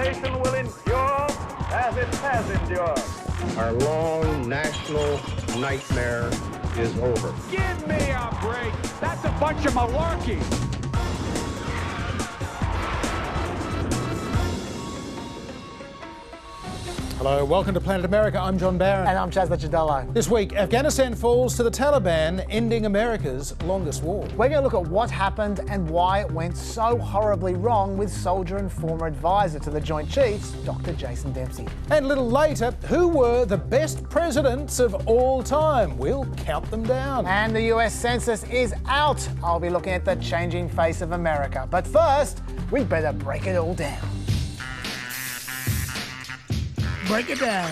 nation will endure as it has endured. Our long national nightmare is over. Give me a break. That's a bunch of malarkey. Hello, welcome to Planet America. I'm John Barron. And I'm Chaz Lachadello. This week, Afghanistan falls to the Taliban, ending America's longest war. We're going to look at what happened and why it went so horribly wrong with soldier and former advisor to the Joint Chiefs, Dr. Jason Dempsey. And a little later, who were the best presidents of all time? We'll count them down. And the US Census is out. I'll be looking at the changing face of America. But first, we'd better break it all down. Break it down.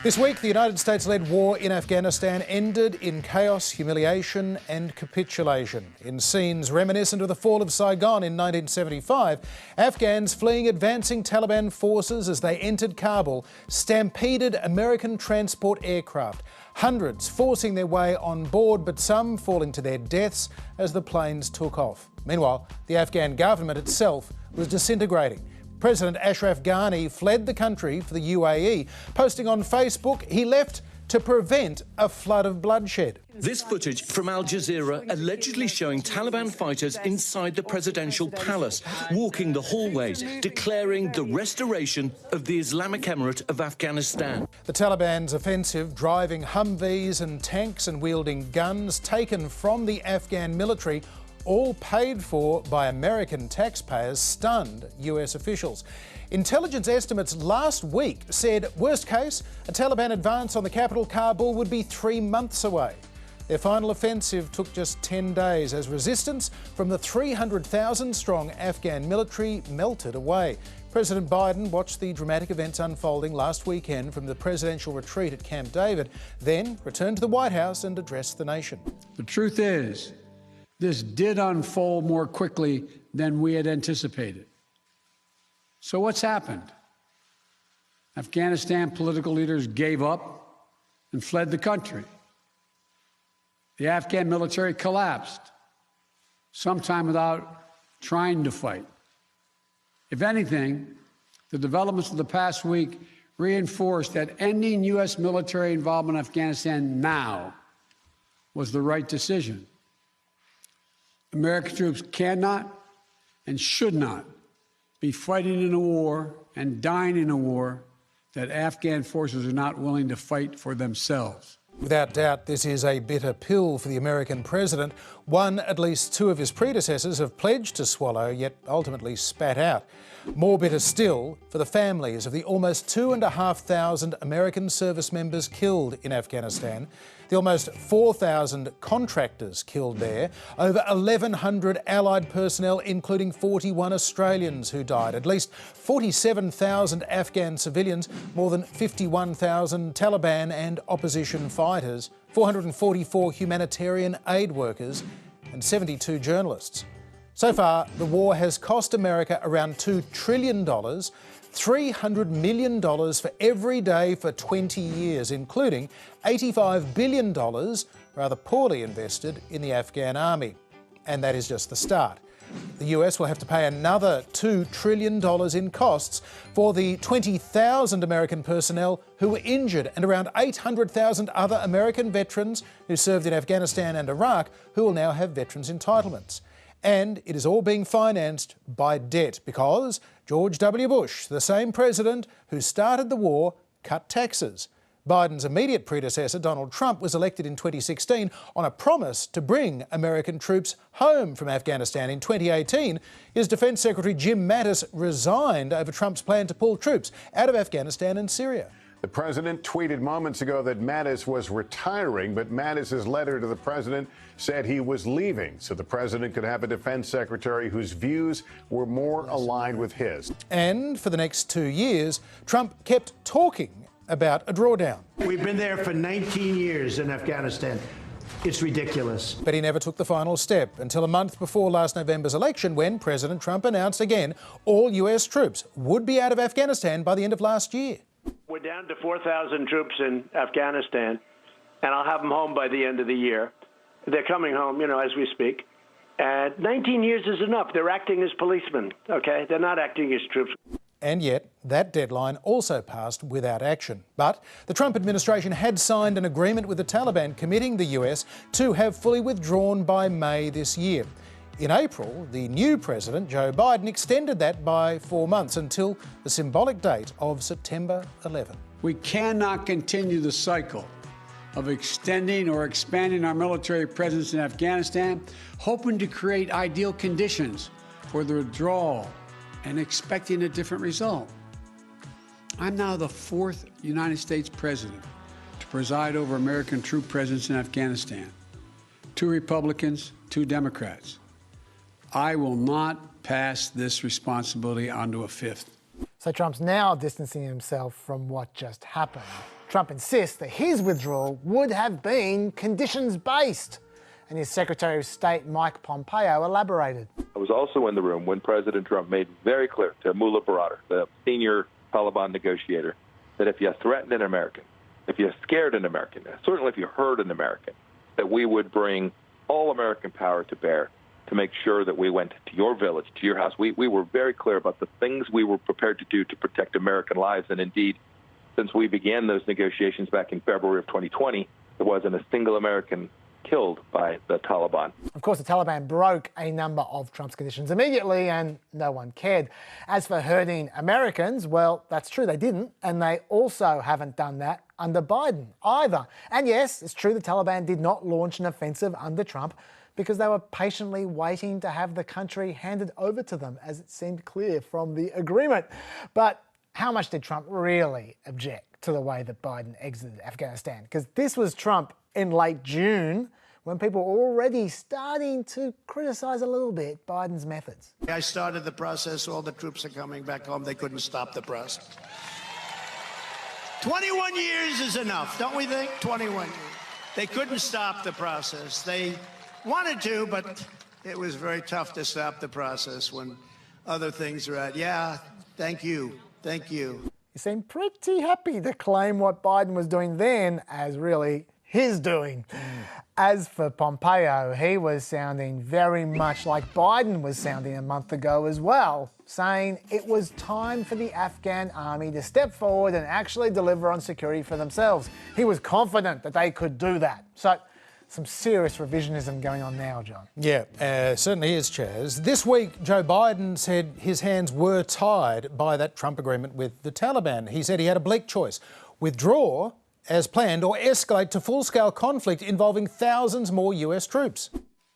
This week, the United States-led war in Afghanistan ended in chaos, humiliation and capitulation. In scenes reminiscent of the fall of Saigon in 1975, Afghans fleeing advancing Taliban forces as they entered Kabul stampeded American transport aircraft, hundreds forcing their way on board, but some falling to their deaths as the planes took off. Meanwhile, the Afghan government itself was disintegrating. President Ashraf Ghani fled the country for the UAE. Posting on Facebook, he left to prevent a flood of bloodshed. This footage from Al Jazeera allegedly showing Taliban fighters inside the presidential palace, walking the hallways, declaring the restoration of the Islamic Emirate of Afghanistan. The Taliban's offensive, driving Humvees and tanks and wielding guns taken from the Afghan military, all paid for by American taxpayers, stunned US officials. Intelligence estimates last week said, worst case, a Taliban advance on the capital, Kabul, would be 3 months away. Their final offensive took just 10 days as resistance from the 300,000-strong Afghan military melted away. President Biden watched the dramatic events unfolding last weekend from the presidential retreat at Camp David, then returned to the White House and addressed the nation. The truth is, this did unfold more quickly than we had anticipated. So what's happened? Afghanistan political leaders gave up and fled the country. The Afghan military collapsed, sometime without trying to fight. If anything, the developments of the past week reinforced that ending U.S. military involvement in Afghanistan now was the right decision. American troops cannot and should not be fighting in a war and dying in a war that Afghan forces are not willing to fight for themselves. Without doubt, this is a bitter pill for the American president, one at least two of his predecessors have pledged to swallow, yet ultimately spat out. More bitter still for the families of the almost 2,500 American service members killed in Afghanistan, the almost 4,000 contractors killed there, over 1,100 Allied personnel, including 41 Australians who died, at least 47,000 Afghan civilians, more than 51,000 Taliban and opposition fighters, 444 humanitarian aid workers and 72 journalists. So far, the war has cost America around $2 trillion, $300 million for every day for 20 years, including $85 billion, rather poorly invested, in the Afghan army. And that is just the start. The US will have to pay another $2 trillion in costs for the 20,000 American personnel who were injured and around 800,000 other American veterans who served in Afghanistan and Iraq who will now have veterans entitlements. And it is all being financed by debt because George W. Bush, the same president who started the war, cut taxes. Biden's immediate predecessor, Donald Trump, was elected in 2016 on a promise to bring American troops home from Afghanistan. In 2018, his Defence Secretary Jim Mattis resigned over Trump's plan to pull troops out of Afghanistan and Syria. The president tweeted moments ago that Mattis was retiring, but Mattis's letter to the president said he was leaving, so the president could have a defense secretary whose views were more aligned with his. And for the next 2 years, Trump kept talking about a drawdown. We've been there for 19 years in Afghanistan. It's ridiculous. But he never took the final step until a month before last November's election, when President Trump announced again all US troops would be out of Afghanistan by the end of last year. We're down to 4,000 troops in Afghanistan, and I'll have them home by the end of the year. They're coming home, as we speak. And 19 years is enough. They're acting as policemen, okay? They're not acting as troops. And yet, that deadline also passed without action. But the Trump administration had signed an agreement with the Taliban committing the US to have fully withdrawn by May this year. In April, the new president, Joe Biden, extended that by 4 months until the symbolic date of September 11. We cannot continue the cycle of extending or expanding our military presence in Afghanistan, hoping to create ideal conditions for the withdrawal and expecting a different result. I'm now the 4th United States president to preside over American troop presence in Afghanistan. 2 Republicans, 2 Democrats. I will not pass this responsibility on to a 5th. So Trump's now distancing himself from what just happened. Trump insists that his withdrawal would have been conditions-based. And his Secretary of State, Mike Pompeo, elaborated. I was also in the room when President Trump made very clear to Mullah Baradar, the senior Taliban negotiator, that if you threatened an American, if you scared an American, certainly if you hurt an American, that we would bring all American power to bear to make sure that we went to your village, to your house. We were very clear about the things we were prepared to do to protect American lives. And indeed, since we began those negotiations back in February of 2020, there wasn't a single American killed by the Taliban. Of course, the Taliban broke a number of Trump's conditions immediately and no one cared. As for hurting Americans, well, that's true, they didn't. And they also haven't done that under Biden either. And yes, it's true the Taliban did not launch an offensive under Trump because they were patiently waiting to have the country handed over to them, as it seemed clear from the agreement. But how much did Trump really object to the way that Biden exited Afghanistan? Because this was Trump in late June, when people were already starting to criticise a little bit Biden's methods. I started the process, all the troops are coming back home, they couldn't stop the process. 21 years is enough, don't we think? 21 years. They couldn't stop the process. They wanted to, but it was very tough to stop the process when other things are at. Yeah, thank you. Thank you. He seemed pretty happy to claim what Biden was doing then as really his doing. As for Pompeo, he was sounding very much like Biden was sounding a month ago as well, saying it was time for the Afghan army to step forward and actually deliver on security for themselves. He was confident that they could do that. So, some serious revisionism going on now, John. Yeah, certainly is, Chaz. This week, Joe Biden said his hands were tied by that Trump agreement with the Taliban. He said he had a bleak choice: withdraw as planned or escalate to full-scale conflict involving thousands more US troops.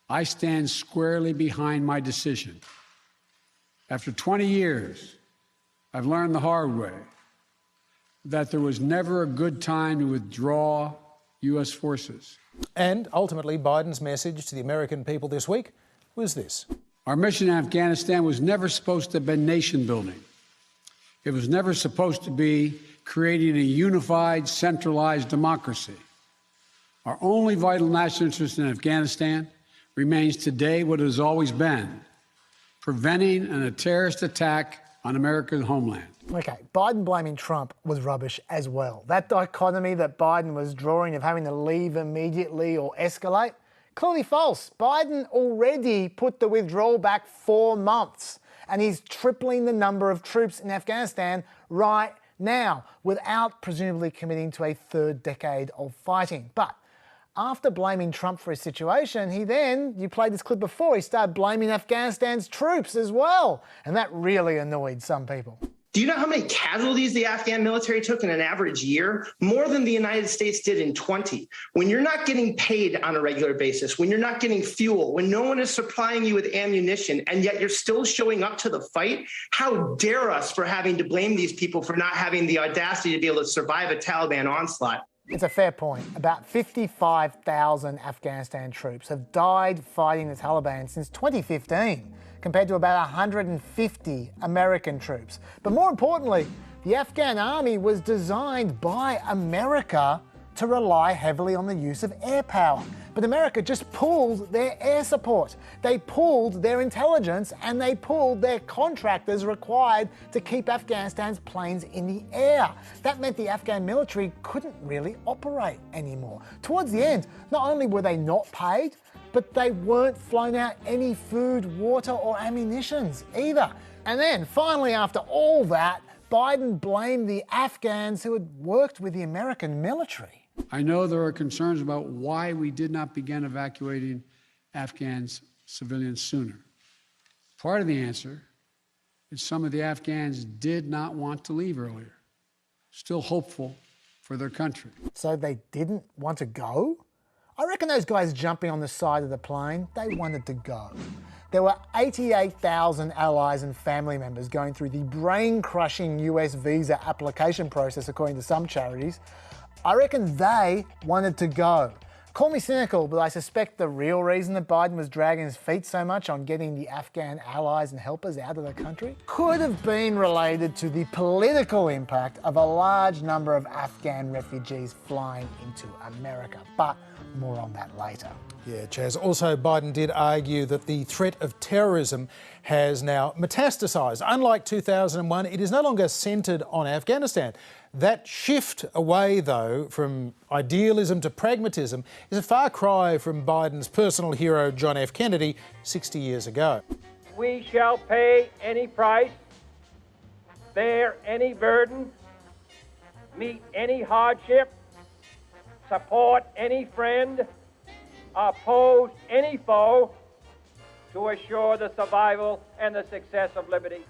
I stand squarely behind my decision. After 20 years, I've learned the hard way that there was never a good time to withdraw US forces. And ultimately, Biden's message to the American people this week was this. Our mission in Afghanistan was never supposed to have been nation building. It was never supposed to be creating a unified, centralized democracy. Our only vital national interest in Afghanistan remains today what it has always been: preventing a terrorist attack on America's homeland. Okay, Biden blaming Trump was rubbish as well. That dichotomy that Biden was drawing of having to leave immediately or escalate, clearly false. Biden already put the withdrawal back 4 months, and he's tripling the number of troops in Afghanistan right now, without presumably committing to a 3rd decade of fighting. But after blaming Trump for his situation, you played this clip before, he started blaming Afghanistan's troops as well. And that really annoyed some people. Do you know how many casualties the Afghan military took in an average year? More than the United States did in 20. When you're not getting paid on a regular basis, when you're not getting fuel, when no one is supplying you with ammunition, and yet you're still showing up to the fight, how dare us for having to blame these people for not having the audacity to be able to survive a Taliban onslaught? It's a fair point. About 55,000 Afghanistan troops have died fighting the Taliban since 2015, compared to about 150 American troops. But more importantly, the Afghan army was designed by America to rely heavily on the use of air power. But America just pulled their air support. They pulled their intelligence and they pulled their contractors required to keep Afghanistan's planes in the air. That meant the Afghan military couldn't really operate anymore. Towards the end, not only were they not paid, but they weren't flown out any food, water or ammunitions either. And then, finally, after all that, Biden blamed the Afghans who had worked with the American military. I know there are concerns about why we did not begin evacuating Afghans civilians sooner. Part of the answer is some of the Afghans did not want to leave earlier, still hopeful for their country. So they didn't want to go? I reckon those guys jumping on the side of the plane, they wanted to go. There were 88,000 allies and family members going through the brain-crushing US visa application process, according to some charities. I reckon they wanted to go. Call me cynical, but I suspect the real reason that Biden was dragging his feet so much on getting the Afghan allies and helpers out of the country could have been related to the political impact of a large number of Afghan refugees flying into America. But more on that later. Yeah, Chaz. Also, Biden did argue that the threat of terrorism has now metastasised. Unlike 2001, it is no longer centred on Afghanistan. That shift away, though, from idealism to pragmatism is a far cry from Biden's personal hero, John F. Kennedy, 60 years ago. We shall pay any price, bear any burden, meet any hardship, support any friend, oppose any foe to assure the survival and the success of liberty.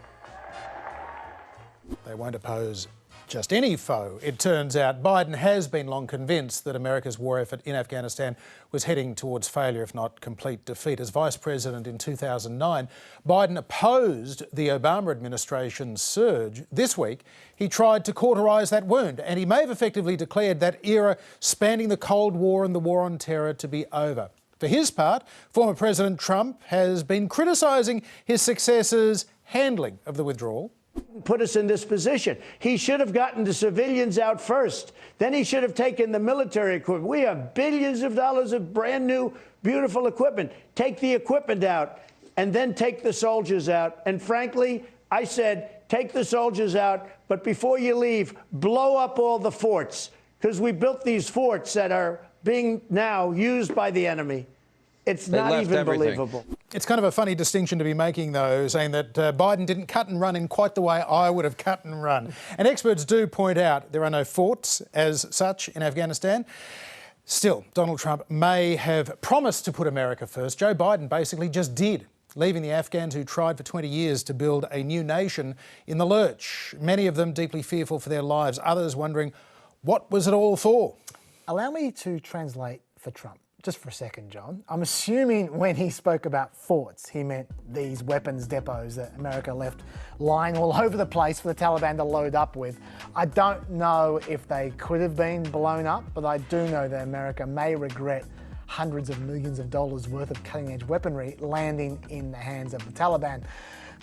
They won't oppose just any foe. It turns out Biden has been long convinced that America's war effort in Afghanistan was heading towards failure, if not complete defeat. As Vice President in 2009, Biden opposed the Obama administration's surge. This week, he tried to cauterise that wound, and he may have effectively declared that era spanning the Cold War and the War on Terror to be over. For his part, former President Trump has been criticising his successor's handling of the withdrawal. Put us in this position. He should have gotten the civilians out first. Then he should have taken the military equipment. We have billions of dollars of brand new, beautiful equipment. Take the equipment out and then take the soldiers out. And frankly, I said, take the soldiers out, but before you leave, blow up all the forts, because we built these forts that are being now used by the enemy. It's not even believable. It's kind of a funny distinction to be making, though, saying that Biden didn't cut and run in quite the way I would have cut and run. And experts do point out there are no forts as such in Afghanistan. Still, Donald Trump may have promised to put America first. Joe Biden basically just did, leaving the Afghans who tried for 20 years to build a new nation in the lurch. Many of them deeply fearful for their lives, others wondering, what was it all for? Allow me to translate for Trump. Just for a second, John. I'm assuming when he spoke about forts, he meant these weapons depots that America left lying all over the place for the Taliban to load up with. I don't know if they could have been blown up, but I do know that America may regret hundreds of millions of dollars worth of cutting-edge weaponry landing in the hands of the Taliban.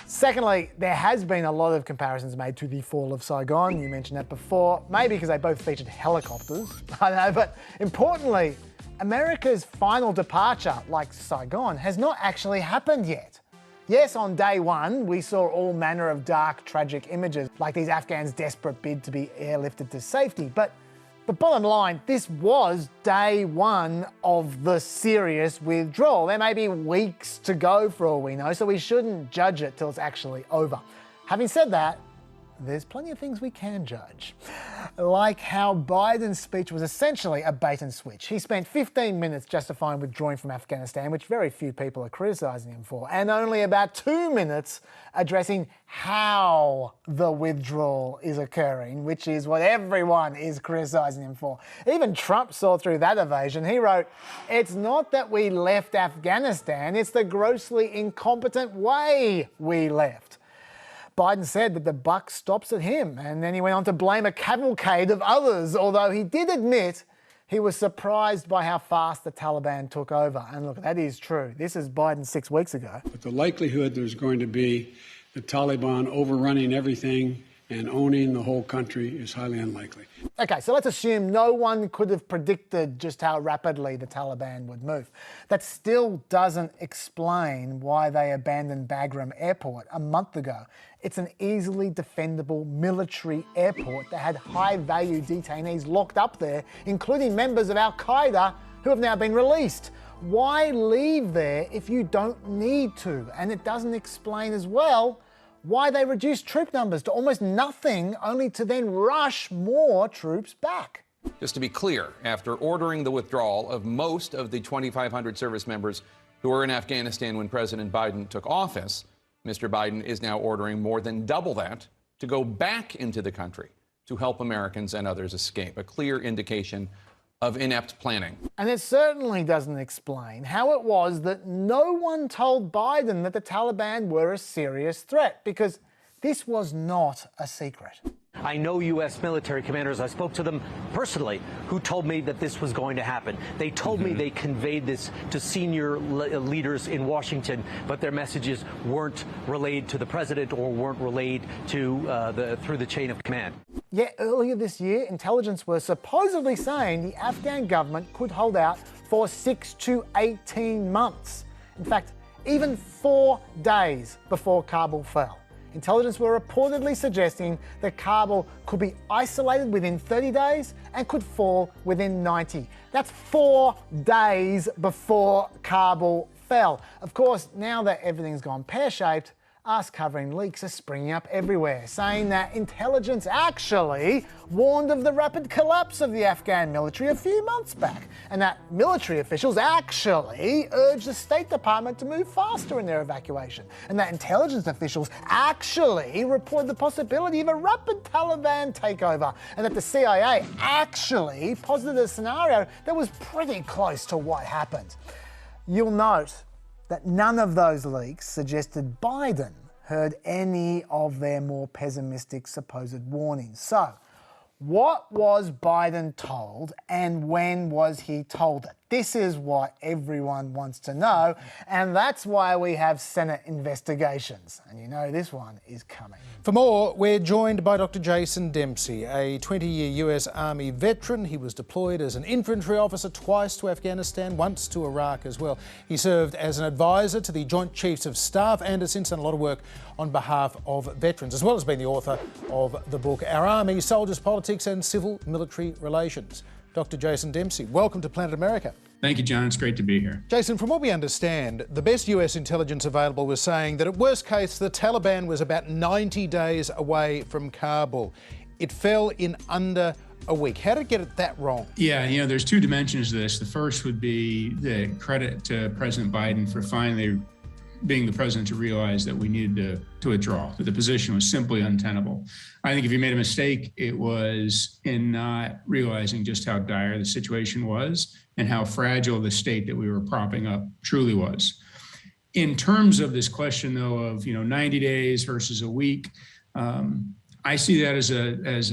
Secondly, there has been a lot of comparisons made to the fall of Saigon. You mentioned that before, maybe because they both featured helicopters. I don't know, but importantly, America's final departure, like Saigon, has not actually happened yet. Yes, on day one, we saw all manner of dark, tragic images, like these Afghans' desperate bid to be airlifted to safety. But the bottom line, this was day one of the serious withdrawal. There may be weeks to go for all we know, so we shouldn't judge it till it's actually over. Having said that, there's plenty of things we can judge. Like how Biden's speech was essentially a bait and switch. He spent 15 minutes justifying withdrawing from Afghanistan, which very few people are criticising him for, and only about 2 minutes addressing how the withdrawal is occurring, which is what everyone is criticising him for. Even Trump saw through that evasion. He wrote, "It's not that we left Afghanistan, it's the grossly incompetent way we left." Biden said that the buck stops at him, and then he went on to blame a cavalcade of others, although he did admit he was surprised by how fast the Taliban took over. And look, that is true. This is Biden 6 weeks ago. But the likelihood there's going to be the Taliban overrunning everything and owning the whole country is highly unlikely. Okay, so let's assume no one could have predicted just how rapidly the Taliban would move. That still doesn't explain why they abandoned Bagram Airport a month ago. It's an easily defendable military airport that had high-value detainees locked up there, including members of Al-Qaeda who have now been released. Why leave there if you don't need to? And it doesn't explain as well why they reduced troop numbers to almost nothing, only to then rush more troops back. Just to be clear, after ordering the withdrawal of most of the 2,500 service members who were in Afghanistan when President Biden took office, Mr. Biden is now ordering more than double that to go back into the country to help Americans and others escape. A clear indication of inept planning. And it certainly doesn't explain how it was that no one told Biden that the Taliban were a serious threat, because this was not a secret. I know U.S. military commanders, I spoke to them personally, who told me that this was going to happen. They told me they conveyed this to senior leaders in Washington, but their messages weren't relayed to the president or weren't relayed to through the chain of command. Yet earlier this year, intelligence was supposedly saying the Afghan government could hold out for 6 to 18 months. In fact, even 4 days before Kabul fell. Intelligence were reportedly suggesting that Kabul could be isolated within 30 days and could fall within 90. That's 4 days before Kabul fell. Of course, now that everything's gone pear-shaped, us covering leaks are springing up everywhere, saying that intelligence actually warned of the rapid collapse of the Afghan military a few months back, and that military officials actually urged the State Department to move faster in their evacuation, and that intelligence officials actually reported the possibility of a rapid Taliban takeover, and that the CIA actually posited a scenario that was pretty close to what happened. You'll note that none of those leaks suggested Biden heard any of their more pessimistic supposed warnings. So, what was Biden told and when was he told it? This is what everyone wants to know, and that's why we have Senate investigations. And you know this one is coming. For more, we're joined by Dr. Jason Dempsey, a 20-year US Army veteran. He was deployed as an infantry officer twice to Afghanistan, once to Iraq as well. He served as an advisor to the Joint Chiefs of Staff and has since done a lot of work on behalf of veterans, as well as being the author of the book Our Army, Soldiers, Politics and Civil Military Relations. Dr. Jason Dempsey, welcome to Planet America. Thank you, John. It's great to be here. Jason, from what we understand, the best US intelligence available was saying that at worst case, the Taliban was about 90 days away from Kabul. It fell in under a week. How did it get that wrong? Yeah, you know, there's two dimensions to this. The first would be the credit to President Biden for finally being the president to realize that we needed to withdraw, that the position was simply untenable. I think if he made a mistake, it was in not realizing just how dire the situation was and how fragile the state that we were propping up truly was. In terms of this question, though, of 90 days versus a week, I see that as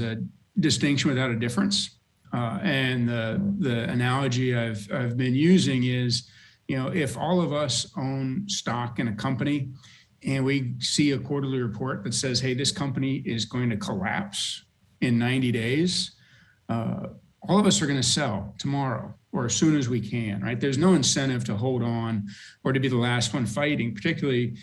a distinction without a difference. And the analogy I've been using is, if all of us own stock in a company and we see a quarterly report that says, hey, this company is going to collapse in 90 days, all of us are going to sell tomorrow or as soon as we can, right? There's no incentive to hold on or to be the last one fighting, particularly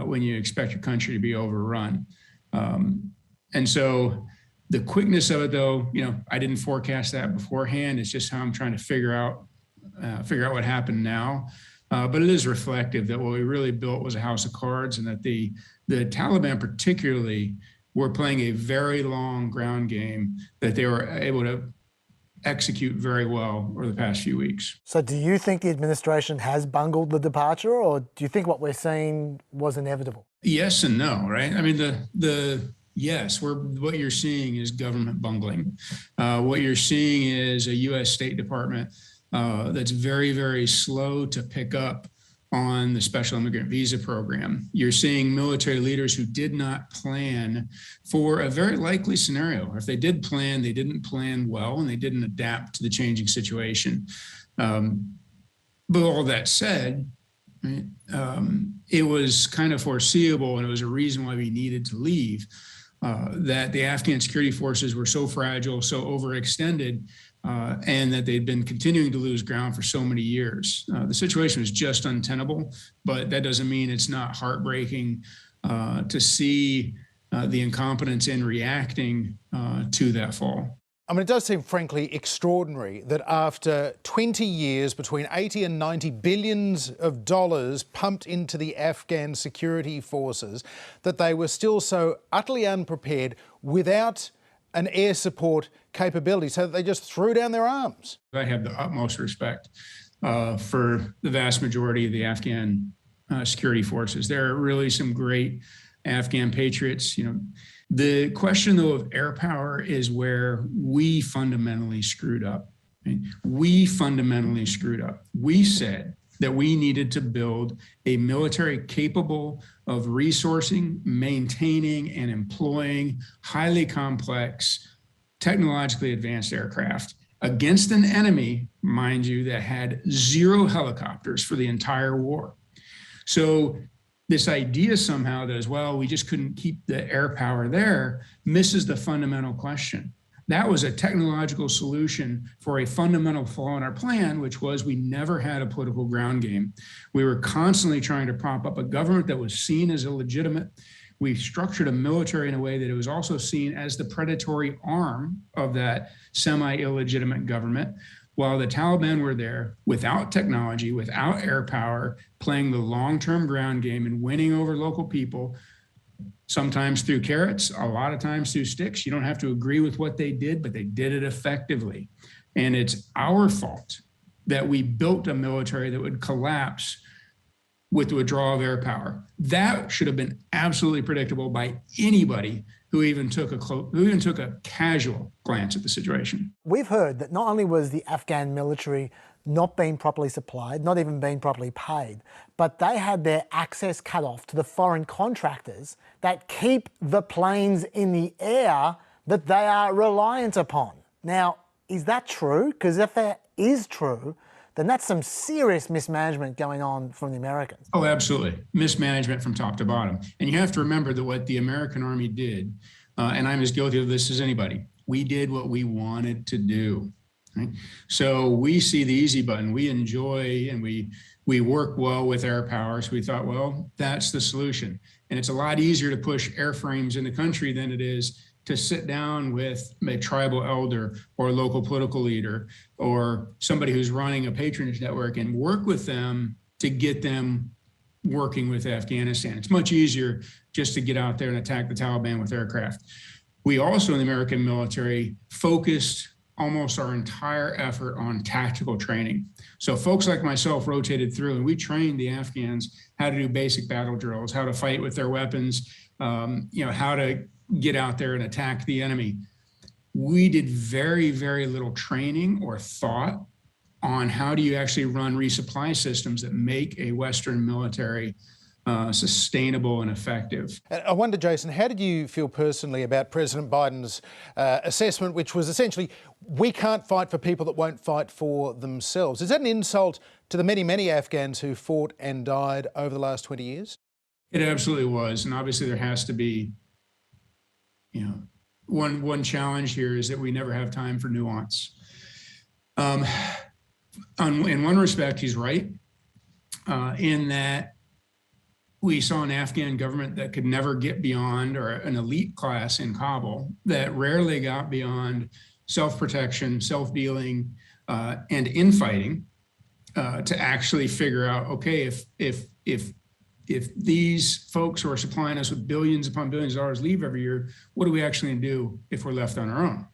when you expect your country to be overrun. And so the quickness of it, though, I didn't forecast that beforehand. It's just how I'm trying to figure out what happened now. But it is reflective that what we really built was a house of cards, and that the Taliban particularly were playing a very long ground game that they were able to execute very well over the past few weeks. So do you think the administration has bungled the departure, or do you think what we're seeing was inevitable? Yes and no, right? I mean, yes, what you're seeing is government bungling. What you're seeing is a U.S. State Department that's very, very slow to pick up on the special immigrant visa program. You're seeing military leaders who did not plan for a very likely scenario. If they did plan, they didn't plan well, and they didn't adapt to the changing situation. But all that said, right, it was kind of foreseeable, and it was a reason why we needed to leave, that the Afghan security forces were so fragile, so overextended, and that they'd been continuing to lose ground for so many years. The situation was just untenable, but that doesn't mean it's not heartbreaking to see the incompetence in reacting to that fall. I mean, it does seem frankly extraordinary that after 20 years, between 80 and 90 billions of dollars pumped into the Afghan security forces, that they were still so utterly unprepared without an air support capability, so that they just threw down their arms. I have the utmost respect for the vast majority of the Afghan security forces. There are really some great Afghan patriots. The question, though, of air power is where we fundamentally screwed up. Right? We fundamentally screwed up. We said that we needed to build a military capable of resourcing, maintaining, and employing highly complex, technologically advanced aircraft against an enemy, mind you, that had 0 helicopters for the entire war. So this idea somehow that, as well, we just couldn't keep the air power there, misses the fundamental question. That was a technological solution for a fundamental flaw in our plan, which was we never had a political ground game. We were constantly trying to prop up a government that was seen as illegitimate. We structured a military in a way that it was also seen as the predatory arm of that semi-illegitimate government, while the Taliban were there without technology, without air power, playing the long-term ground game and winning over local people, sometimes through carrots, a lot of times through sticks. You don't have to agree with what they did, but they did it effectively. And it's our fault that we built a military that would collapse with the withdrawal of air power. That should have been absolutely predictable by anybody who even took a casual glance at the situation. We've heard that not only was the Afghan military not being properly supplied, not even being properly paid, but they had their access cut off to the foreign contractors that keep the planes in the air that they are reliant upon. Now, is that true? Because if that is true, then that's some serious mismanagement going on from the Americans. Oh, absolutely. Mismanagement from top to bottom. And you have to remember that what the American Army did, and I'm as guilty of this as anybody, we did what we wanted to do. Right? So we see the easy button. We enjoy and we work well with air power. So we thought, well, that's the solution. And it's a lot easier to push airframes in the country than it is to sit down with a tribal elder or a local political leader or somebody who's running a patronage network and work with them to get them working with Afghanistan. It's much easier just to get out there and attack the Taliban with aircraft. We also, in the American military, focused almost our entire effort on tactical training. So folks like myself rotated through and we trained the Afghans how to do basic battle drills, how to fight with their weapons, how to get out there and attack the enemy. We did very, very little training or thought on how do you actually run resupply systems that make a Western military sustainable and effective. I wonder, Jason, how did you feel personally about President Biden's assessment, which was essentially, we can't fight for people that won't fight for themselves? Is that an insult to the many, many Afghans who fought and died over the last 20 years? It absolutely was. And obviously there has to be, one challenge here is that we never have time for nuance. In one respect, he's right, in that we saw an Afghan government that could never get beyond, or an elite class in Kabul that rarely got beyond self-protection, self-dealing, and infighting to actually figure out, okay, if these folks who are supplying us with billions upon billions of dollars leave every year, what do we actually do if we're left on our own?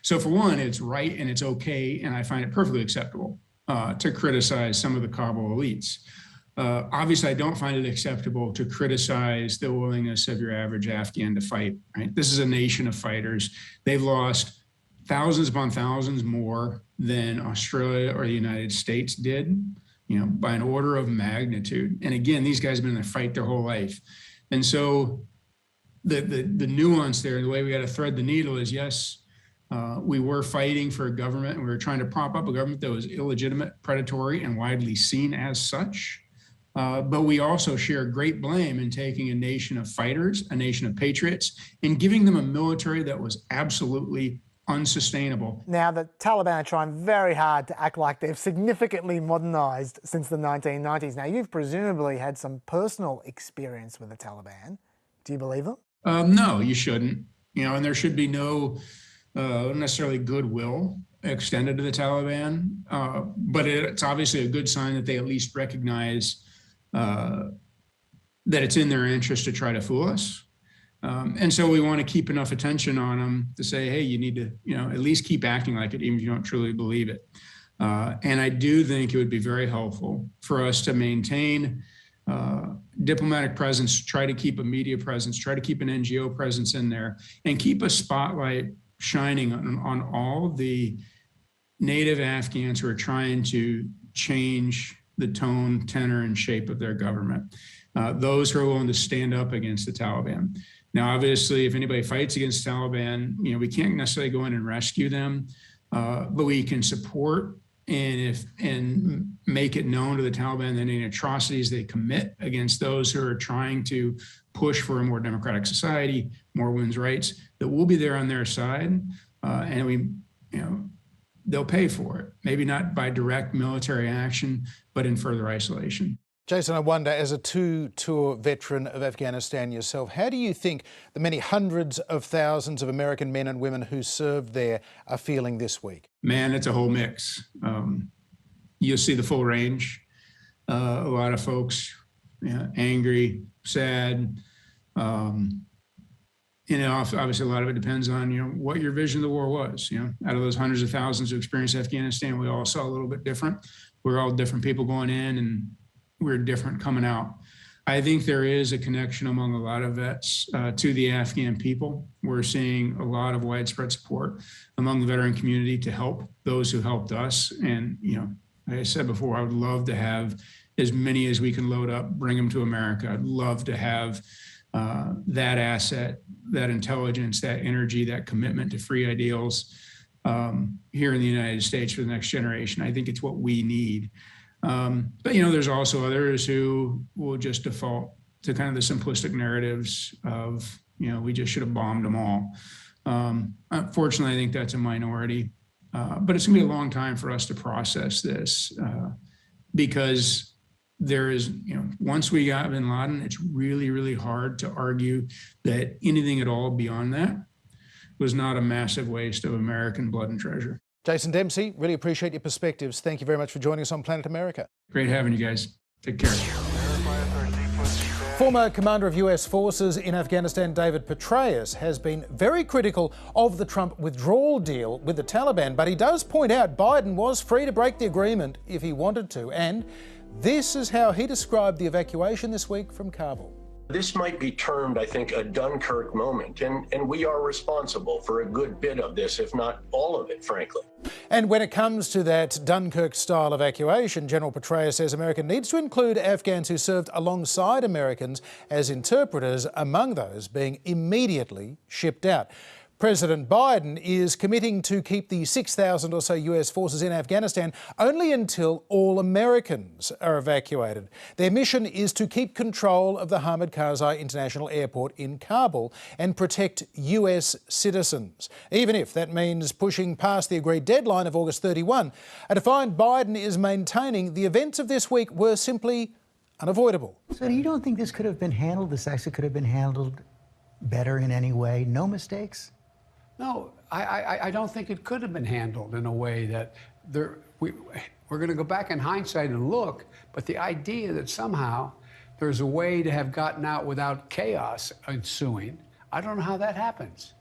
So for one, it's right and it's okay, and I find it perfectly acceptable to criticize some of the Kabul elites. Obviously, I don't find it acceptable to criticize the willingness of your average Afghan to fight, right? This is a nation of fighters. They've lost thousands upon thousands more than Australia or the United States did, by an order of magnitude. And again, these guys have been in a fight their whole life. And so the nuance there, the way we got to thread the needle is, yes, we were fighting for a government and we were trying to prop up a government that was illegitimate, predatory, and widely seen as such. But we also share great blame in taking a nation of fighters, a nation of patriots, and giving them a military that was absolutely unsustainable. Now, the Taliban are trying very hard to act like they've significantly modernised since the 1990s. Now, you've presumably had some personal experience with the Taliban. Do you believe them? No, you shouldn't. And there should be no necessarily goodwill extended to the Taliban, but it's obviously a good sign that they at least recognize that it's in their interest to try to fool us. And so we want to keep enough attention on them to say, hey, you need to, at least keep acting like it, even if you don't truly believe it. And I do think it would be very helpful for us to maintain diplomatic presence, try to keep a media presence, try to keep an NGO presence in there, and keep a spotlight shining on all the native Afghans who are trying to change the tone, tenor, and shape of their government. Those who are willing to stand up against the Taliban. Now, obviously, if anybody fights against the Taliban, we can't necessarily go in and rescue them, but we can support and make it known to the Taliban that any atrocities they commit against those who are trying to push for a more democratic society, more women's rights, that we'll be there on their side, and they'll pay for it. Maybe not by direct military action, but in further isolation. Jason, I wonder, as a two-tour veteran of Afghanistan yourself, how do you think the many hundreds of thousands of American men and women who served there are feeling this week? Man, it's a whole mix. You'll see the full range. A lot of folks, angry, sad. Obviously a lot of it depends on, what your vision of the war was. Out of those hundreds of thousands who experienced Afghanistan, we all saw a little bit different. We're all different people going in, and we're different coming out. I think there is a connection among a lot of vets to the Afghan people. We're seeing a lot of widespread support among the veteran community to help those who helped us. And, like I said before, I would love to have as many as we can load up, bring them to America. I'd love to have that asset, that intelligence, that energy, that commitment to free ideals here in the United States for the next generation. I think it's what we need. But there's also others who will just default to kind of the simplistic narratives of, we just should have bombed them all. Unfortunately, I think that's a minority, but it's gonna be a long time for us to process this because there is, once we got bin Laden, it's really, really hard to argue that anything at all beyond that was not a massive waste of American blood and treasure. Jason Dempsey, really appreciate your perspectives. Thank you very much for joining us on Planet America. Great having you guys. Take care. Former commander of US forces in Afghanistan, David Petraeus, has been very critical of the Trump withdrawal deal with the Taliban, but he does point out Biden was free to break the agreement if he wanted to, and this is how he described the evacuation this week from Kabul. This might be termed, I think, a Dunkirk moment, and we are responsible for a good bit of this, if not all of it, frankly. And when it comes to that Dunkirk-style evacuation, General Petraeus says America needs to include Afghans who served alongside Americans as interpreters, among those being immediately shipped out. President Biden is committing to keep the 6,000 or so US forces in Afghanistan only until all Americans are evacuated. Their mission is to keep control of the Hamid Karzai International Airport in Kabul and protect US citizens, even if that means pushing past the agreed deadline of August 31. A defiant Biden is maintaining the events of this week were simply unavoidable. So you don't think this could have been handled, this actually could have been handled better in any way? No mistakes? No, I don't think it could have been handled in a way that we're going to go back in hindsight and look, but the idea that somehow there's a way to have gotten out without chaos ensuing, I don't know how that happens.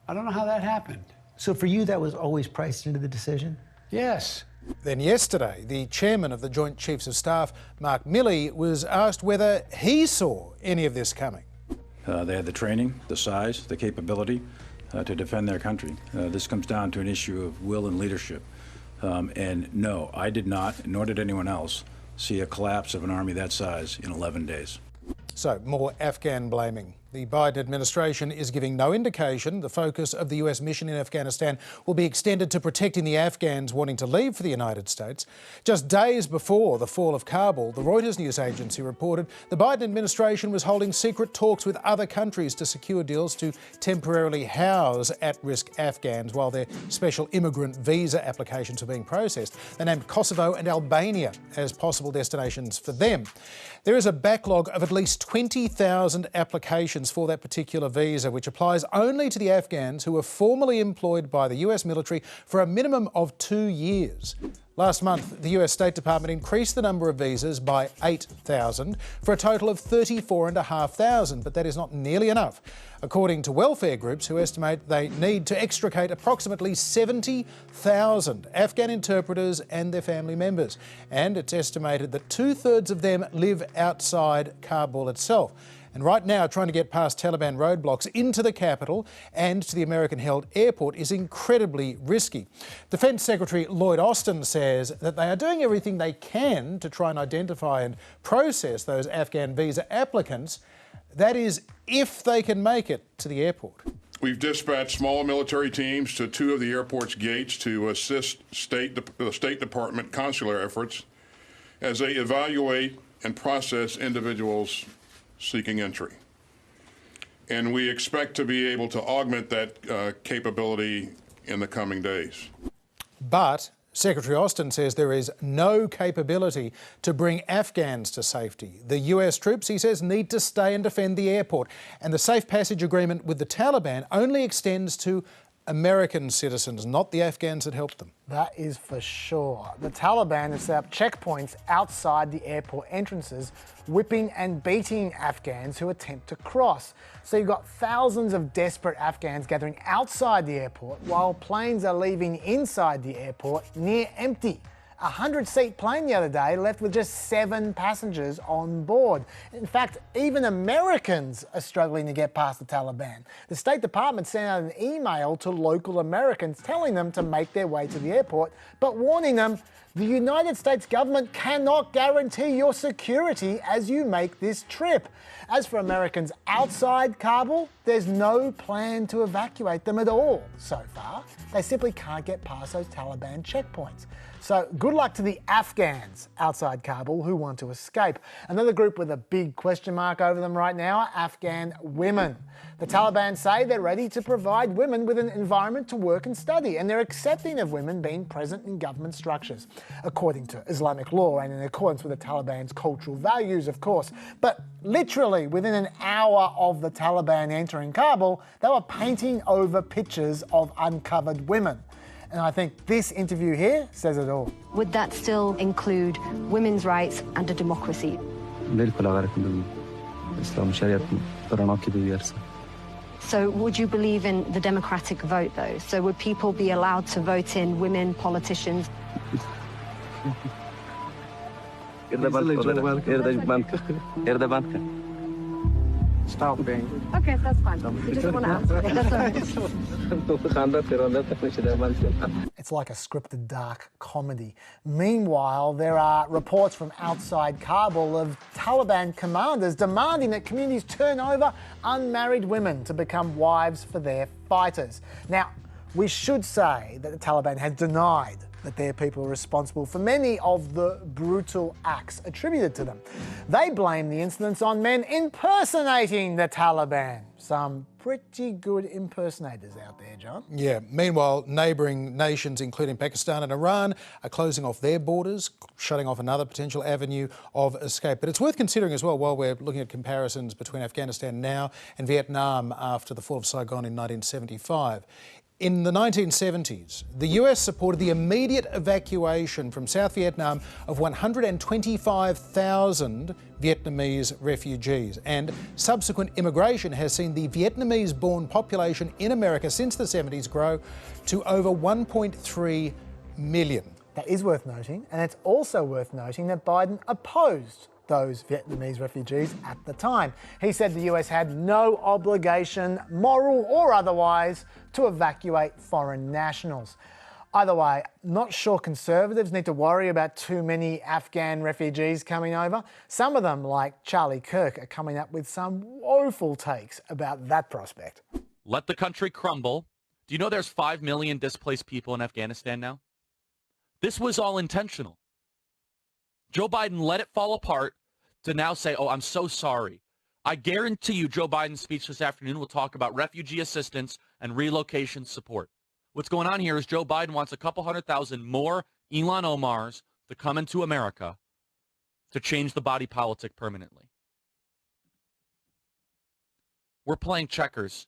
I don't know how that happened. So for you, that was always priced into the decision? Yes. Then yesterday, the chairman of the Joint Chiefs of Staff, Mark Milley, was asked whether he saw any of this coming. They had the training, the size, the capability to defend their country. This comes down to an issue of will and leadership. And no, I did not, nor did anyone else, see a collapse of an army that size in 11 days. So, more Afghan blaming. The Biden administration is giving no indication the focus of the US mission in Afghanistan will be extended to protecting the Afghans wanting to leave for the United States. Just days before the fall of Kabul, the Reuters news agency reported the Biden administration was holding secret talks with other countries to secure deals to temporarily house at-risk Afghans while their special immigrant visa applications were being processed. They named Kosovo and Albania as possible destinations for them. There is a backlog of at least 20,000 applications guidelines for that particular visa, which applies only to the Afghans who were formerly employed by the US military for a minimum of 2 years. Last month, the US State Department increased the number of visas by 8,000 for a total of 34,500, but that is not nearly enough, according to welfare groups who estimate they need to extricate approximately 70,000 Afghan interpreters and their family members. And it's estimated that 2/3 of them live outside Kabul itself. And right now, trying to get past Taliban roadblocks into the capital and to the American-held airport is incredibly risky. Defence Secretary Lloyd Austin says that they are doing everything they can to try and identify and process those Afghan visa applicants. That is, if they can make it to the airport. We've dispatched small military teams to 2 of the airport's gates to assist the State Department consular efforts as they evaluate and process individuals seeking entry. And we expect to be able to augment that capability in the coming days. But Secretary Austin says there is no capability to bring Afghans to safety. The US troops, he says, need to stay and defend the airport. And the safe passage agreement with the Taliban only extends to American citizens, not the Afghans that helped them. That is for sure. The Taliban have set up checkpoints outside the airport entrances, whipping and beating Afghans who attempt to cross. So you've got thousands of desperate Afghans gathering outside the airport while planes are leaving inside the airport near empty. A 100-seat plane the other day left with just 7 passengers on board. In fact, even Americans are struggling to get past the Taliban. The State Department sent out an email to local Americans telling them to make their way to the airport, but warning them the United States government cannot guarantee your security as you make this trip. As for Americans outside Kabul, there's no plan to evacuate them at all so far. They simply can't get past those Taliban checkpoints. So good luck to the Afghans outside Kabul who want to escape. Another group with a big question mark over them right now are Afghan women. The Taliban say they're ready to provide women with an environment to work and study, and they're accepting of women being present in government structures, according to Islamic law and in accordance with the Taliban's cultural values, of course. But literally within an hour of the Taliban entering Kabul, they were painting over pictures of uncovered women. And I think this interview here says it all. Would that still include women's rights and a democracy? So would you believe in the democratic vote, though? So would people be allowed to vote in women politicians? Stop being. Okay, that's fine. You just want to answer it. That's okay. It's like a scripted dark comedy. Meanwhile, there are reports from outside Kabul of Taliban commanders demanding that communities turn over unmarried women to become wives for their fighters. Now, we should say that the Taliban has denied that their people are responsible for many of the brutal acts attributed to them. They blame the incidents on men impersonating the Taliban. Some pretty good impersonators out there, John. Yeah. Meanwhile, neighbouring nations, including Pakistan and Iran, are closing off their borders, shutting off another potential avenue of escape. But it's worth considering as well, while we're looking at comparisons between Afghanistan now and Vietnam after the fall of Saigon in 1975. In the 1970s, the US supported the immediate evacuation from South Vietnam of 125,000 Vietnamese refugees, and subsequent immigration has seen the Vietnamese-born population in America since the 70s grow to over 1.3 million. That is worth noting, and it's also worth noting that Biden opposed those Vietnamese refugees at the time. He said the US had no obligation, moral or otherwise, to evacuate foreign nationals. Either way, not sure Conservatives need to worry about too many Afghan refugees coming over. Some of them, like Charlie Kirk, are coming up with some woeful takes about that prospect. Let the country crumble. Do you know there's 5 million displaced people in Afghanistan now? This was all intentional. Joe Biden let it fall apart to now say, oh, I'm so sorry. I guarantee you Joe Biden's speech this afternoon will talk about refugee assistance and relocation support. What's going on here is Joe Biden wants a couple 100,000 more Ilhan Omars to come into America to change the body politic permanently. We're playing checkers,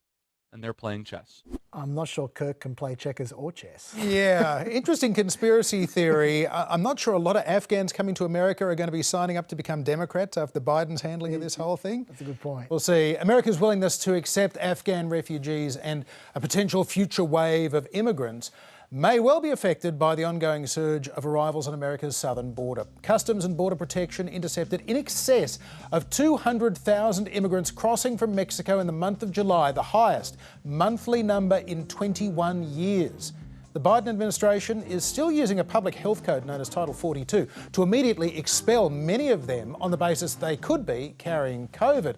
and they're playing chess. I'm not sure Kirk can play checkers or chess. Yeah, interesting conspiracy theory. I'm not sure a lot of Afghans coming to America are going to be signing up to become Democrats after Biden's handling of this whole thing. That's a good point. We'll see. America's willingness to accept Afghan refugees and a potential future wave of immigrants may well be affected by the ongoing surge of arrivals on America's southern border. Customs and Border Protection intercepted in excess of 200,000 immigrants crossing from Mexico in the month of July, the highest monthly number in 21 years. The Biden administration is still using a public health code known as Title 42 to immediately expel many of them on the basis they could be carrying COVID.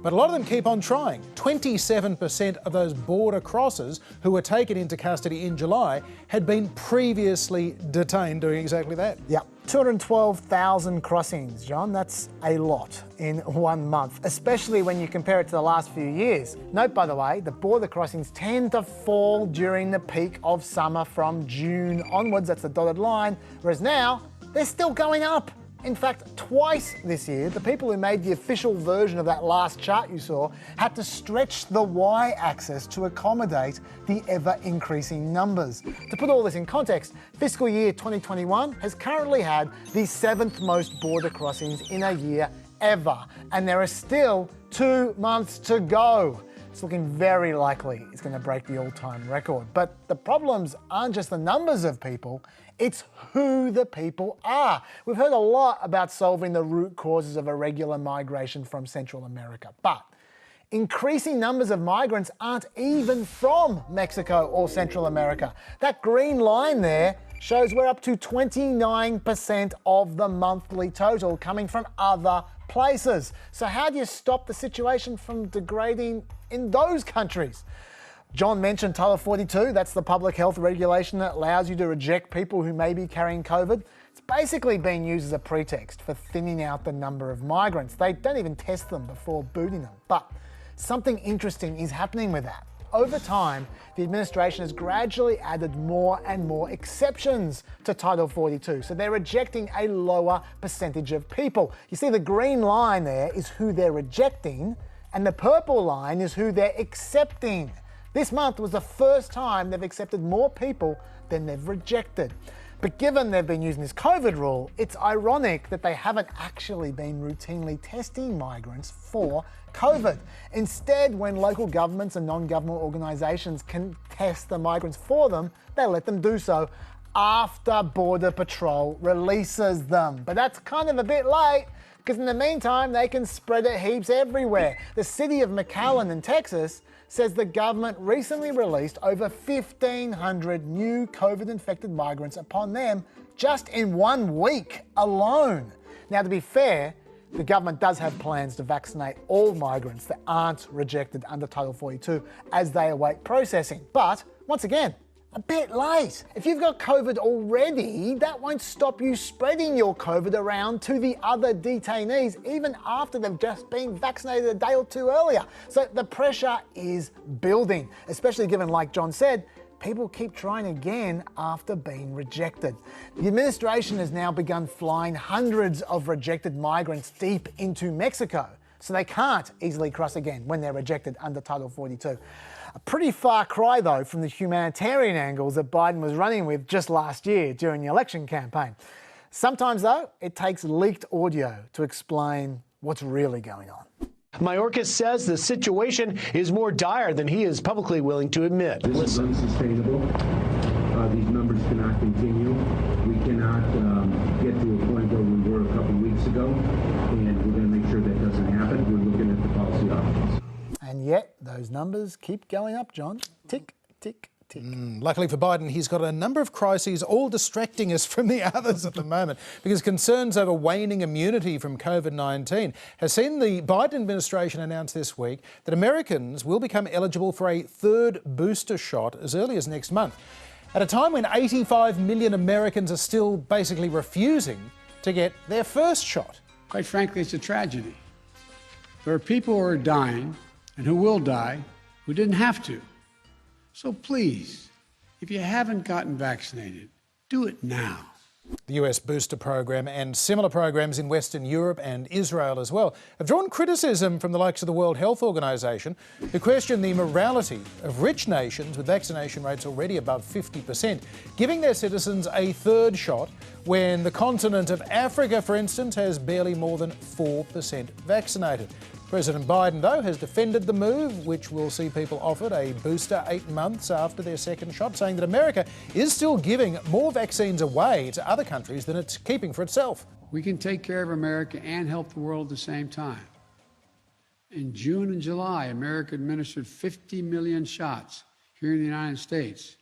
But a lot of them keep on trying. 27% of those border crossers who were taken into custody in July had been previously detained doing exactly that. Yeah, 212,000 crossings, John. That's a lot in 1 month, especially when you compare it to the last few years. Note, by the way, the border crossings tend to fall during the peak of summer from June onwards. That's the dotted line. Whereas now, they're still going up. In fact, twice this year, the people who made the official version of that last chart you saw had to stretch the y-axis to accommodate the ever-increasing numbers. To put all this in context, fiscal year 2021 has currently had the 7th most border crossings in a year ever, and there are still 2 months to go. It's looking very likely it's going to break the all-time record. But the problems aren't just the numbers of people, it's who the people are. We've heard a lot about solving the root causes of irregular migration from Central America, but increasing numbers of migrants aren't even from Mexico or Central America. That green line there shows we're up to 29% of the monthly total coming from other places. So how do you stop the situation from degrading in those countries? John mentioned Title 42. That's the public health regulation that allows you to reject people who may be carrying COVID. It's basically being used as a pretext for thinning out the number of migrants. They don't even test them before booting them. But something interesting is happening with that. Over time, the administration has gradually added more and more exceptions to Title 42, so they're rejecting a lower percentage of people. You see, the green line there is who they're rejecting, and the purple line is who they're accepting. This month was the first time they've accepted more people than they've rejected. But given they've been using this COVID rule, it's ironic that they haven't actually been routinely testing migrants for COVID. Instead, when local governments and non-government organisations can test the migrants for them, they let them do so after Border Patrol releases them. But that's kind of a bit late, because in the meantime, they can spread it heaps everywhere. The city of McAllen in Texas says the government recently released over 1,500 new COVID-infected migrants upon them just in 1 week alone. Now, to be fair, the government does have plans to vaccinate all migrants that aren't rejected under Title 42 as they await processing. But, once again, a bit late. If you've got COVID already, that won't stop you spreading your COVID around to the other detainees, even after they've just been vaccinated a day or two earlier. So the pressure is building, especially given, like John said, people keep trying again after being rejected. The administration has now begun flying hundreds of rejected migrants deep into Mexico, so they can't easily cross again when they're rejected under Title 42. A pretty far cry, though, from the humanitarian angles that Biden was running with just last year during the election campaign. Sometimes, though, it takes leaked audio to explain what's really going on. Mayorkas says the situation is more dire than he is publicly willing to admit. This is unsustainable. These numbers cannot continue. We cannot get to a point where we were a couple weeks ago, and we're going to make sure that doesn't happen. We're looking at the policy options. And yet, those numbers keep going up, John. Tick, tick, tick. Luckily for Biden, he's got a number of crises all distracting us from the others at the moment, because concerns over waning immunity from COVID-19 has seen the Biden administration announce this week that Americans will become eligible for a third booster shot as early as next month, at a time when 85 million Americans are still basically refusing to get their first shot. Quite frankly, it's a tragedy. There are people who are dying and who will die who didn't have to. So please, if you haven't gotten vaccinated, do it now. The US booster program and similar programs in Western Europe and Israel as well have drawn criticism from the likes of the World Health Organization, who question the morality of rich nations with vaccination rates already above 50%, giving their citizens a third shot when the continent of Africa, for instance, has barely more than 4% vaccinated. President Biden, though, has defended the move, which will see people offered a booster 8 months after their second shot, saying that America is still giving more vaccines away to other countries than it's keeping for itself. We can take care of America and help the world at the same time. In June and July, America administered 50 million shots here in the United States,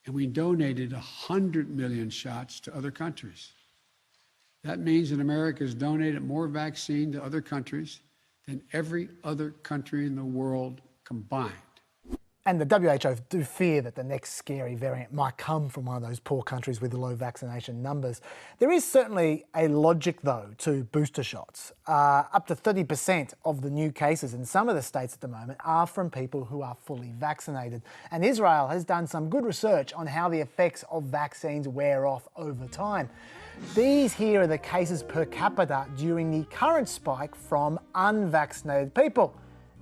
and we donated 100 million shots to other countries. That means that America has donated more vaccine to other countries than every other country in the world combined. And the WHO do fear that the next scary variant might come from one of those poor countries with low vaccination numbers. There is certainly a logic, though, to booster shots. Up to 30% of the new cases in some of the states at the moment are from people who are fully vaccinated. And Israel has done some good research on how the effects of vaccines wear off over time. These here are the cases per capita during the current spike from unvaccinated people.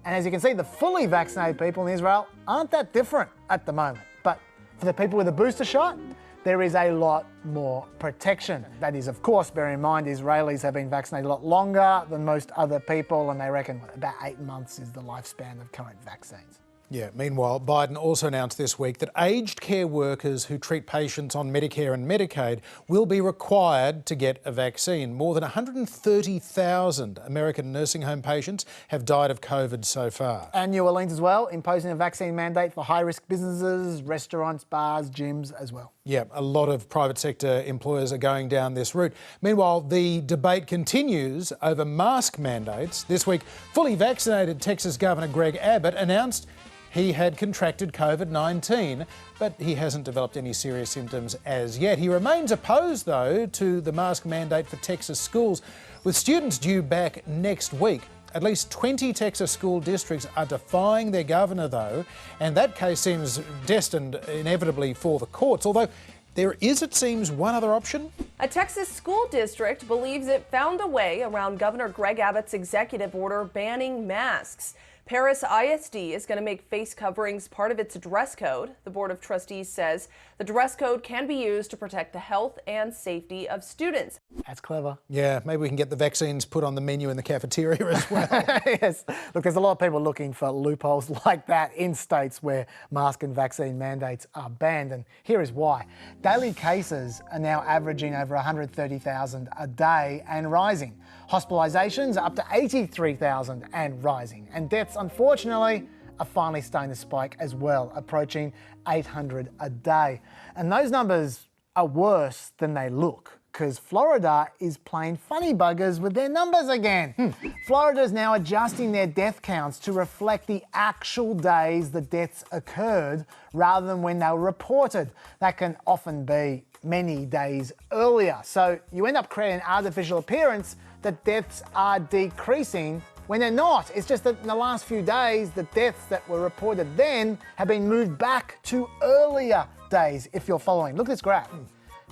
And as you can see, the fully vaccinated people in Israel aren't that different at the moment. But for the people with a booster shot, there is a lot more protection. That is, of course, bear in mind, Israelis have been vaccinated a lot longer than most other people, and they reckon about 8 months is the lifespan of current vaccines. Yeah, meanwhile, Biden also announced this week that aged care workers who treat patients on Medicare and Medicaid will be required to get a vaccine. More than 130,000 American nursing home patients have died of COVID so far. And New Orleans as well, imposing a vaccine mandate for high-risk businesses, restaurants, bars, gyms as well. Yeah, a lot of private sector employers are going down this route. Meanwhile, the debate continues over mask mandates. This week, fully vaccinated Texas Governor Greg Abbott announced he had contracted COVID-19, but he hasn't developed any serious symptoms as yet. He remains opposed, though, to the mask mandate for Texas schools. With students due back next week, at least 20 Texas school districts are defying their governor, though, and that case seems destined inevitably for the courts, although there is, it seems, one other option. A Texas school district believes it found a way around Governor Greg Abbott's executive order banning masks. Paris ISD is going to make face coverings part of its dress code. The Board of Trustees says the dress code can be used to protect the health and safety of students. That's clever. Yeah, maybe we can get the vaccines put on the menu in the cafeteria as well. Yes. Look, there's a lot of people looking for loopholes like that in states where mask and vaccine mandates are banned, and here is why. Daily cases are now averaging over 130,000 a day and rising. Hospitalisations are up to 83,000 and rising. And deaths, unfortunately, are finally starting to spike as well, approaching 800 a day. And those numbers are worse than they look, because Florida is playing funny buggers with their numbers again. Florida is now adjusting their death counts to reflect the actual days the deaths occurred rather than when they were reported. That can often be many days earlier. So you end up creating an artificial appearance that deaths are decreasing when they're not. It's just that in the last few days, the deaths that were reported then have been moved back to earlier days, if you're following. Look at this graph.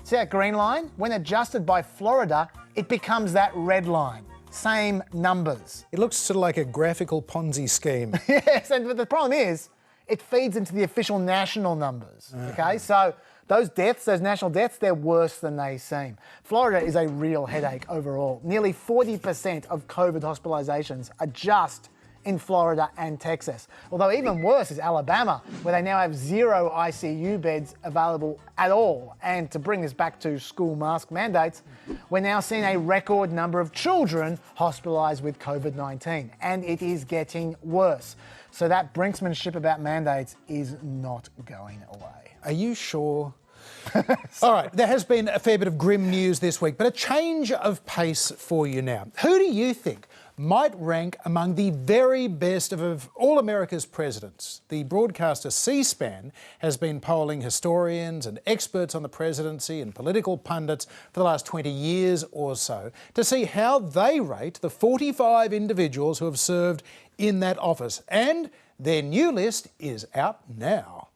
See that green line? When adjusted by Florida, it becomes that red line. Same numbers. It looks sort of like a graphical Ponzi scheme. Yes, and the problem is, it feeds into the official national numbers, okay? So those deaths, those national deaths, they're worse than they seem. Florida is a real headache overall. Nearly 40% of COVID hospitalisations are just in Florida and Texas. Although even worse is Alabama, where they now have 0 ICU beds available at all. And to bring this back to school mask mandates, we're now seeing a record number of children hospitalised with COVID-19, and it is getting worse. So that brinksmanship about mandates is not going away. Are you sure? All right, there has been a fair bit of grim news this week, but a change of pace for you now. Who do you think might rank among the very best of all America's presidents? The broadcaster C-SPAN has been polling historians and experts on the presidency and political pundits for the last 20 years or so to see how they rate the 45 individuals who have served in that office. And their new list is out now.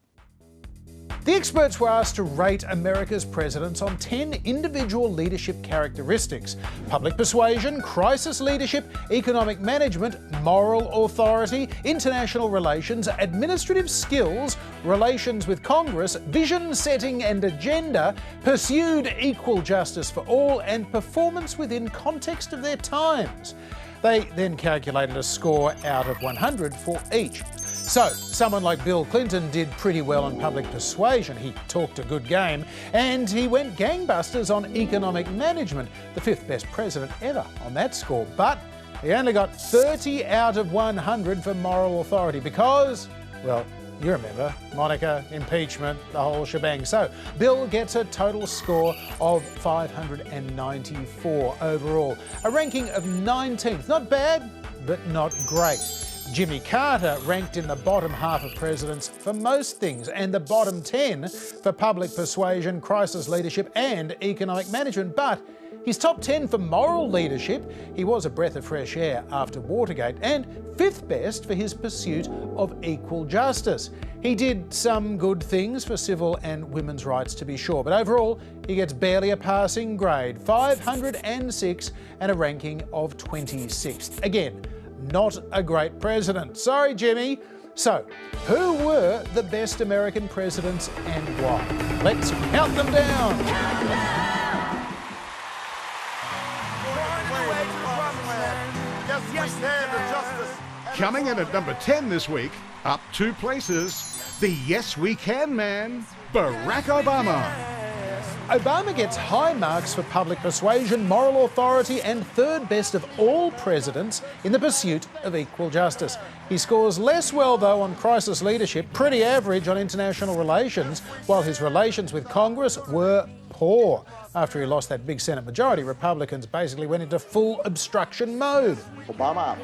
The experts were asked to rate America's presidents on 10 individual leadership characteristics: public persuasion, crisis leadership, economic management, moral authority, international relations, administrative skills, relations with Congress, vision setting and agenda, pursued equal justice for all, and performance within context of their times. They then calculated a score out of 100 for each. So, someone like Bill Clinton did pretty well on public persuasion. He talked a good game, and he went gangbusters on economic management, the 5th best president ever on that score. But he only got 30 out of 100 for moral authority because, well, you remember, Monica, impeachment, the whole shebang. So, Bill gets a total score of 594 overall, a ranking of 19th. Not bad, but not great. Jimmy Carter ranked in the bottom half of presidents for most things, and the bottom 10 for public persuasion, crisis leadership and economic management. But he's top 10 for moral leadership. He was a breath of fresh air after Watergate, and 5th best for his pursuit of equal justice. He did some good things for civil and women's rights, to be sure, but overall he gets barely a passing grade, 506 and a ranking of 26th. Again, not a great president. Sorry, Jimmy. So, who were the best American presidents and why? Let's count them down. Coming in at number 10 this week, up 2 places, the Yes We Can man, Barack Obama. Obama gets high marks for public persuasion, moral authority and 3rd best of all presidents in the pursuit of equal justice. He scores less well, though, on crisis leadership, pretty average on international relations, while his relations with Congress were poor. After he lost that big Senate majority, Republicans basically went into full obstruction mode. Obama.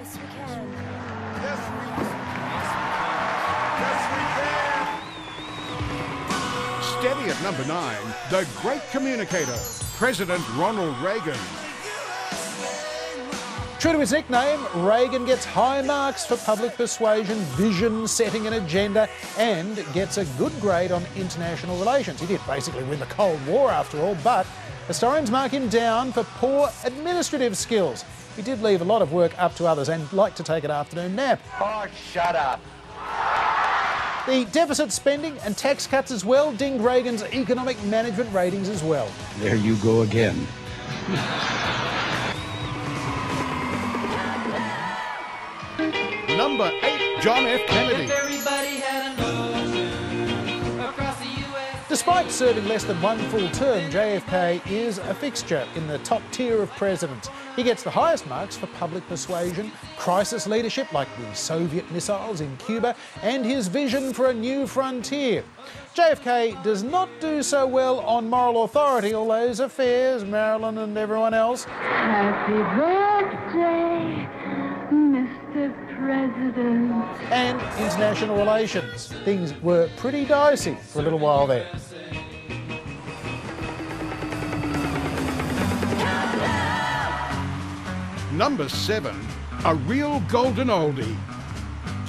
Steady at number 9, the great communicator, President Ronald Reagan. True to his nickname, Reagan gets high marks for public persuasion, vision setting and agenda, and gets a good grade on international relations. He did basically win the Cold War after all, but historians mark him down for poor administrative skills. He did leave a lot of work up to others and liked to take an afternoon nap. Oh, shut up. The deficit spending and tax cuts as well dinged Reagan's economic management ratings as well. There you go again. Number 8, John F. Kennedy. Despite serving less than 1 full term, JFK is a fixture in the top tier of presidents. He gets the highest marks for public persuasion, crisis leadership like the Soviet missiles in Cuba, and his vision for a new frontier. JFK does not do so well on moral authority, all those affairs, Marilyn and everyone else. Happy birthday, Mr. President. And international relations. Things were pretty dicey for a little while there. Number 7, a real golden oldie,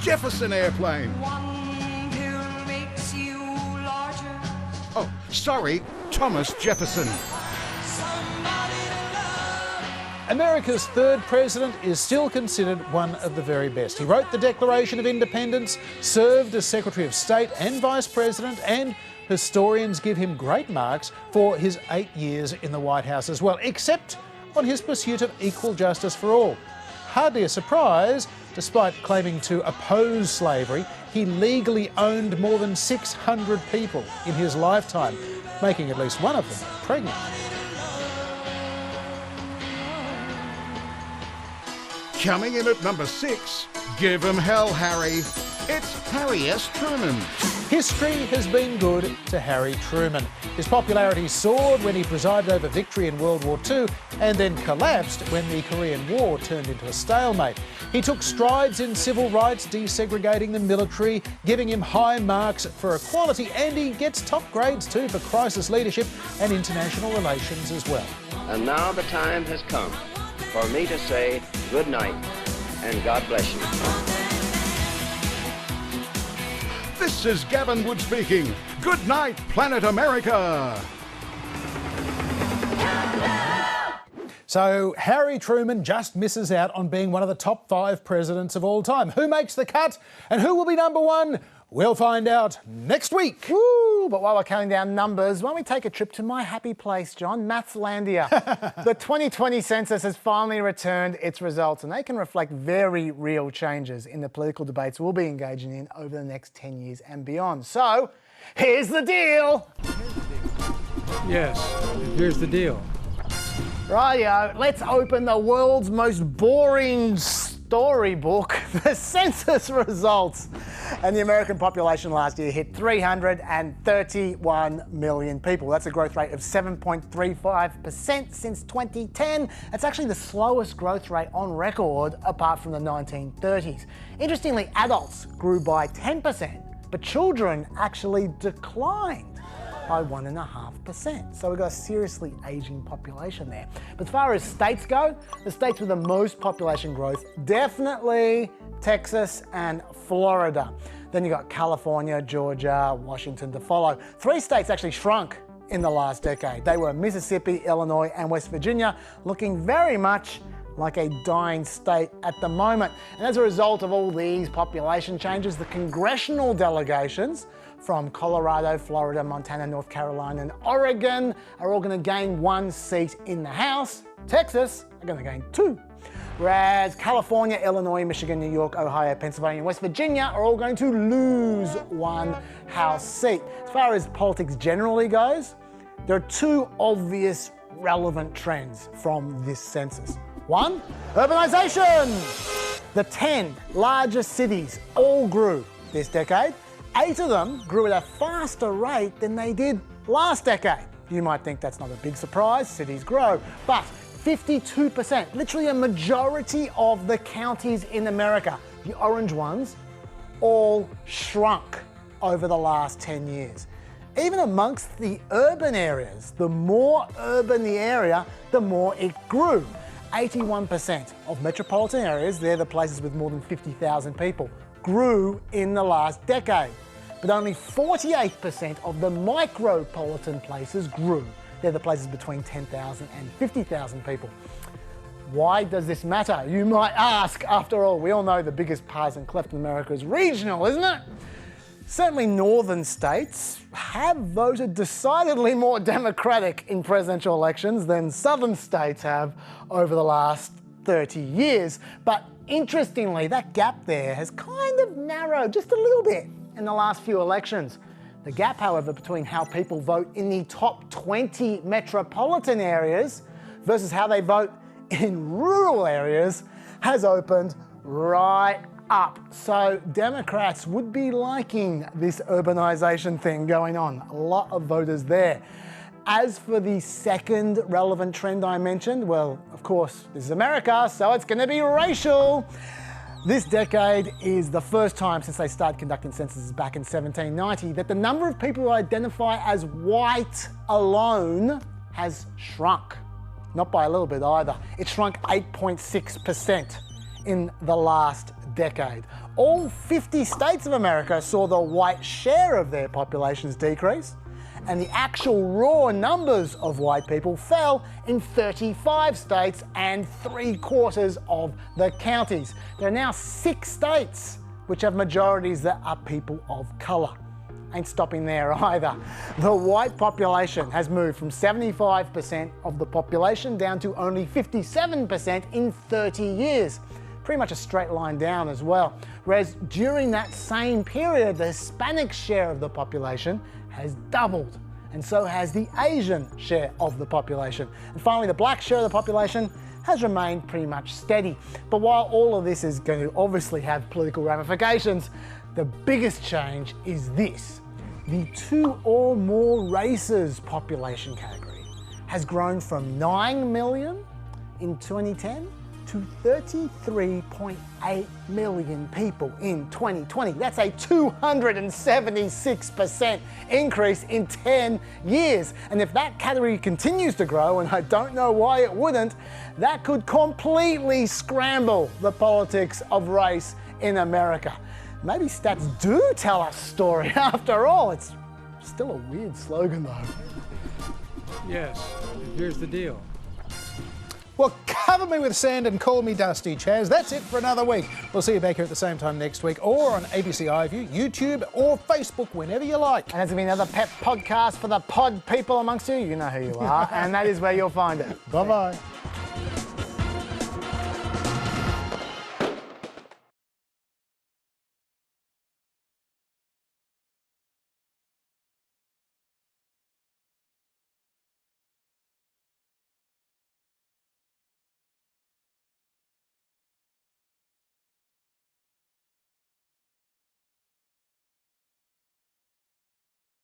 Jefferson Airplane. Oh, sorry, Thomas Jefferson. America's 3rd president is still considered one of the very best. He wrote the Declaration of Independence, served as Secretary of State and Vice President, and historians give him great marks for his 8 years in the White House as well, except on his pursuit of equal justice for all. Hardly a surprise, despite claiming to oppose slavery, he legally owned more than 600 people in his lifetime, making at least one of them pregnant. Coming in at number 6, give him hell, Harry. It's Harry S. Truman. History has been good to Harry Truman. His popularity soared when he presided over victory in World War II and then collapsed when the Korean War turned into a stalemate. He took strides in civil rights, desegregating the military, giving him high marks for equality, and he gets top grades too for crisis leadership and international relations as well. And now the time has come for me to say good night and God bless you. This is Gavin Wood speaking. Good night, Planet America. So Harry Truman just misses out on being one of the top 5 presidents of all time. Who makes the cut and who will be number 1? We'll find out next week. Woo! But while we're counting down numbers, why don't we take a trip to my happy place, John, Mathslandia. The 2020 census has finally returned its results, and they can reflect very real changes in the political debates we'll be engaging in over the next 10 years and beyond. So, here's the deal. Yes, here's the deal. Rightio, let's open the world's most boring storybook, the census results. And the American population last year hit 331 million people. That's a growth rate of 7.35% since 2010. That's actually the slowest growth rate on record apart from the 1930s. Interestingly, adults grew by 10%, but children actually declined by 1.5%. So we've got a seriously ageing population there. But as far as states go, the states with the most population growth, definitely Texas and Florida. Then you got California, Georgia, Washington to follow. 3 states actually shrunk in the last decade. They were Mississippi, Illinois, and West Virginia, looking very much like a dying state at the moment. And as a result of all these population changes, the congressional delegations from Colorado, Florida, Montana, North Carolina, and Oregon are all going to gain 1 seat in the House. Texas are going to gain 2. Whereas California, Illinois, Michigan, New York, Ohio, Pennsylvania, and West Virginia are all going to lose 1 House seat. As far as politics generally goes, there are 2 obvious relevant trends from this census. 1, urbanisation. The 10 largest cities all grew this decade. 8 of them grew at a faster rate than they did last decade. You might think that's not a big surprise, cities grow, but 52%, literally a majority of the counties in America, the orange ones, all shrunk over the last 10 years. Even amongst the urban areas, the more urban the area, the more it grew. 81% of metropolitan areas, they're the places with more than 50,000 people, grew in the last decade. But only 48% of the micropolitan places grew. They're the places between 10,000 and 50,000 people. Why does this matter? You might ask. After all, we all know the biggest partisan cleft in America is regional, isn't it? Certainly northern states have voted decidedly more Democratic in presidential elections than southern states have over the last 30 years. But interestingly, that gap there has kind of narrowed just a little bit in the last few elections. The gap, however, between how people vote in the top 20 metropolitan areas versus how they vote in rural areas has opened right up. So Democrats would be liking this urbanisation thing going on. A lot of voters there. As for the second relevant trend I mentioned, well, of course, this is America, so it's going to be racial. This decade is the first time since they started conducting censuses back in 1790 that the number of people who identify as white alone has shrunk. Not by a little bit either. It shrunk 8.6% in the last decade. All 50 states of America saw the white share of their populations decrease, and the actual raw numbers of white people fell in 35 states and 3/4 of the counties. There are now 6 states which have majorities that are people of colour. Ain't stopping there either. The white population has moved from 75% of the population down to only 57% in 30 years. Pretty much a straight line down as well. Whereas during that same period, the Hispanic share of the population has doubled, and so has the Asian share of the population. And finally, the black share of the population has remained pretty much steady. But while all of this is going to obviously have political ramifications, the biggest change is this. The 2 or more races population category has grown from 9 million in 2010 to 33.8 million people in 2020. That's a 276% increase in 10 years. And if that category continues to grow, and I don't know why it wouldn't, that could completely scramble the politics of race in America. Maybe stats do tell us a story after all. It's Still a weird slogan, though. Yes, and here's the deal. Well, cover me with sand and call me Dusty Chaz. That's it for another week. We'll see you back here at the same time next week, or on ABC iView, YouTube, or Facebook, whenever you like. And there's going to be another pep podcast for the pod people amongst you. You know who you are. And that is where you'll find it. Bye-bye.